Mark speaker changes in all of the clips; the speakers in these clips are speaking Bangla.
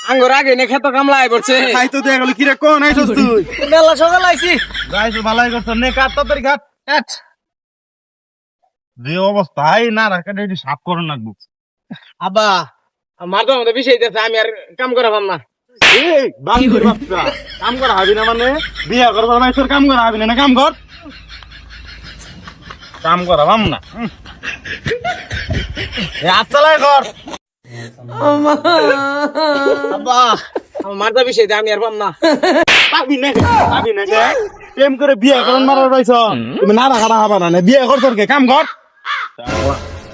Speaker 1: আঙ্গুর আগে নে খেত কামলাই করছে
Speaker 2: খাই তো দেখা গেল কি রে কোন আইছস তুই
Speaker 1: মেলা সকাল আইছি
Speaker 2: যাইছো ভালাই করছ নে কাট তাড়াতাড়ি কাট
Speaker 1: কাট
Speaker 2: যে অবস্থা আই না রাখাটা এটি সাফ করন লাগবো
Speaker 1: আব্বা আমার তো আমাদের বিষয় দিতেছে আমি আর কাম করে পাম না
Speaker 2: এই বাঙ্গির বাচ্চা কাম করা হবি না মানে বিয়া করবার ভাই তোর কাম করা হবি না কাম কর কাম করা পাম না হাত চালাই কর
Speaker 1: আব্বা আমার তো বিষয় আমি আর পাম না
Speaker 2: পাবি না প্রেম করে বিয়া করন মারার পাইছ তুমি না রাখা হবা না বিয়া কর তোর কাম কর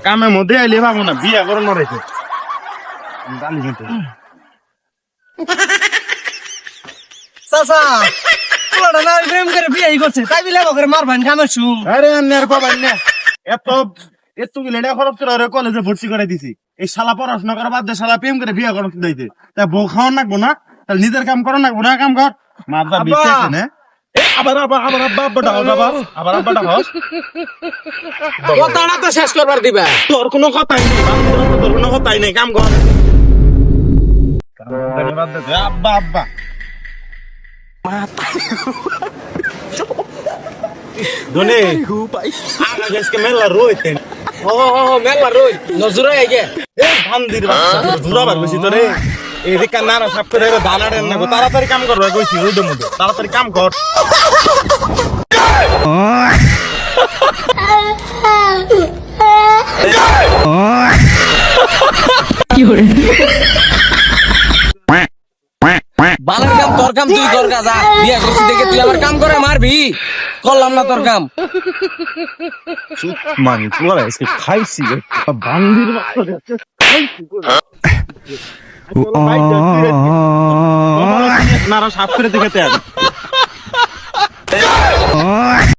Speaker 2: কামের মধ্যে আইলে পাবো না বিয়া করন মারাইছে গালি কিন্তু
Speaker 1: চাচা পোলাটা না প্রেম করে বিয়ে করছে তাই বিলে করে মারবেন কামের শু
Speaker 2: আরে আন্নার পাবেন না এত এত গিলে খরচ করে ওরে কলেজে ভর্তি করে দিছি এই শালা পড়াশোনা করা বাদ দিয়ে শালা প্রেম করে বিয়ে করন দিতে তা বউ খাওয়ান লাগবো না তাহলে নিজের কাম করো লাগবো না কাম কর মারদা বিচ্ছে না আবার আবার আবার আব্বাটা আবার আব্বাটা হস
Speaker 1: কথাটা তো শেষ করবার দিবা
Speaker 2: তোর কোনো কথাই নেই তোর কোনো কথাই নেই কাম কর আব্বা আব্বা ধনে আজকে মেলা রইতে
Speaker 1: ও মেলা রই নজরে আইগে
Speaker 2: এই ভান্দির বাচ্চা জুরাবার বেশি তোরে এই রিকা নারা সাপ করে দানা দেন না তাড়াতাড়ি কাম করবে কইছি ওই দম তাড়াতাড়ি কাম কর
Speaker 1: বালার কাম তোর কাম তুই কর কাজা বিয়ে করছিস দেখে তুই আমার কাম করে মারবি করলাম না তোর কাম
Speaker 2: মানে তোরা এসে খাইছি ভান্দির বাচ্চা নারা সাপ করে দেখে